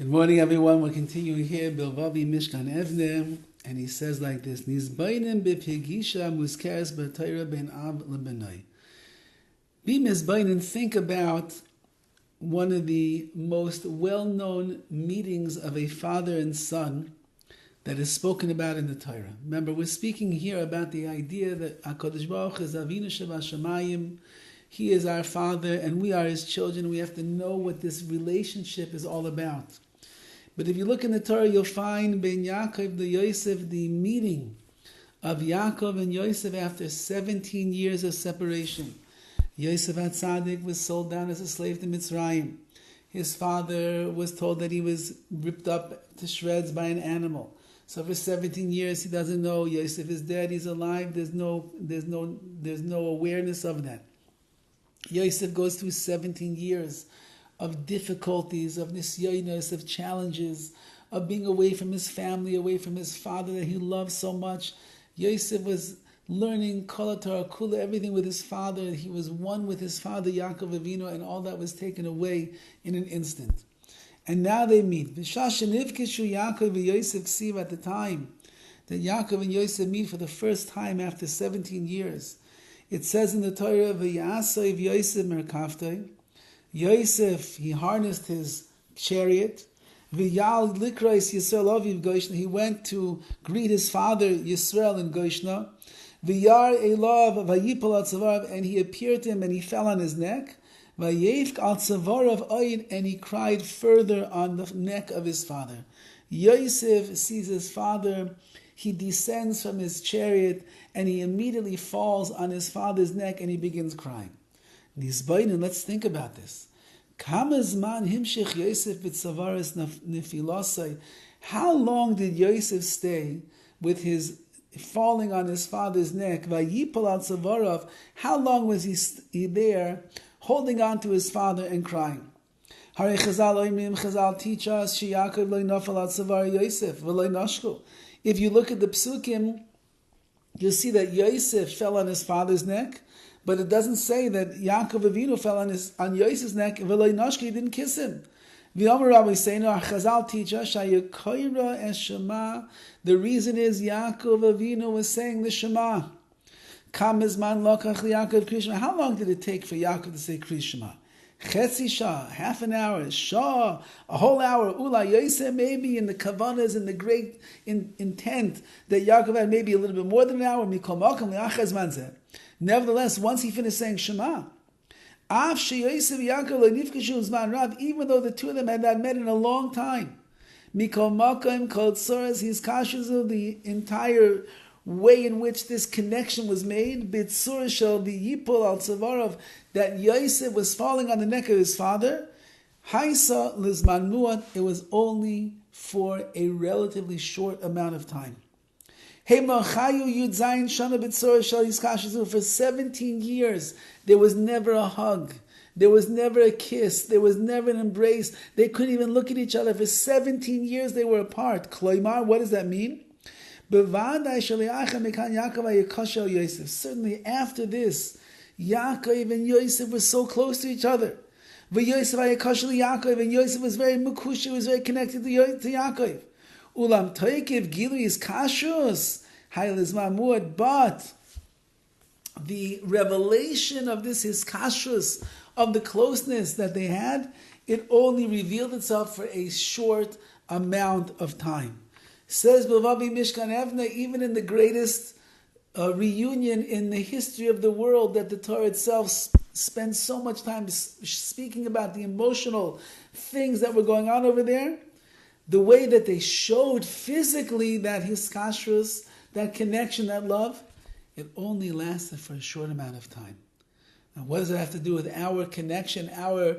Good morning, everyone. We're continuing here, BILVAVI, MISHKAN, EVNEH, and he says like this: Nizbainim b'pigisha muskeres b'Torah ben av lebenoi. Be mizbainim. Think about one of the most well-known meetings of a father and son that is spoken about in the Torah. Remember, we're speaking here about the idea that HaKadosh Baruch Hu is Avinu Shebashamayim. He is our Father, and we are His children. We have to know what this relationship is all about. But if you look in the Torah, you'll find Ben Yaakov the Yosef, the meeting of Yaakov and Yosef after 17 years of separation. Yosef HaTzadik was sold down as a slave to Mitzrayim. His father was told that he was ripped up to shreds by an animal. So for 17 years he doesn't know Yosef is dead, he's alive. There's no awareness of that. Yosef goes through 17 years of difficulties, of nisyonos, of challenges, of being away from his family, away from his father that he loved so much. Yosef was learning Kol HaTorah Kula, everything with his father. He was one with his father, Yaakov Avinu, and all that was taken away in an instant. And now they meet. Yaakov and Yosef see at the time that Yaakov and Yosef meet for the first time after 17 years. It says in the Torah, V'yasov Yosef merkavtoi. Yosef, he harnessed his chariot. V'yal likrais Yisrael aviv Goshna. He went to greet his father Yisrael in Goshna. V'yar elav v'yipol al tzavarav, and he appeared to him and he fell on his neck. V'yefk al tzavarav oyin, and he cried further on the neck of his father. Yosef sees his father. He descends from his chariot and he immediately falls on his father's neck and he begins crying. Let's think about this. How long did Yosef stay with his falling on his father's neck? How long was he there holding on to his father and crying? Chazal teach us if you look at the psukim, you'll see that Yosef fell on his father's neck, but it doesn't say that Yaakov Avinu fell on Yosef's neck. V'lo nashki, he didn't kiss him. Rabbi saying, Chazal teach us shayakoyra es Shema. The reason is Yaakov Avinu was saying the Shema. Kam mizman lokach Yaakov Kri Shema. How long did it take for Yaakov to say Kri Shema? Chetzi shah, half an hour, shah, a whole hour. Ula Yosef, maybe in the kavanas, in the great intent that Yaakov had, maybe a little bit more than an hour. Mikol makam li'achaz manzeh. Nevertheless, once he finished saying Shema, even though the two of them had not met in a long time, Mikol makam kol tzoras, he's cautious of the entire way in which this connection was made, Bitsur shall be Yipol al Tzavarav, that Yosef was falling on the neck of his father. Haisa lizman muat, it was only for a relatively short amount of time. For 17 years, there was never a hug, there was never a kiss, there was never an embrace. They couldn't even look at each other. For 17 years they were apart. Kloimar, what does that mean? Certainly after this, Yaakov and Yosef were so close to each other. And Yosef was very mukush, was very connected to Yaakov. Ulam toikiv gilu is kashus, but the revelation of this hiskashus, of the closeness that they had, it only revealed itself for a short amount of time. Says BILVAVI MISHKAN EVNEH, even in the greatest reunion in the history of the world, that the Torah itself spends so much time speaking about the emotional things that were going on over there, the way that they showed physically that hiskashrus, that connection, that love, it only lasted for a short amount of time. Now what does it have to do with our connection, our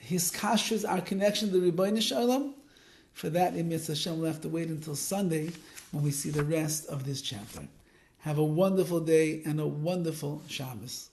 hiskashrus, our connection to the Rebbeinu Shalom? For that, in Mitzvah Hashem, we'll have to wait until Sunday when we see the rest of this chapter. Have a wonderful day and a wonderful Shabbos.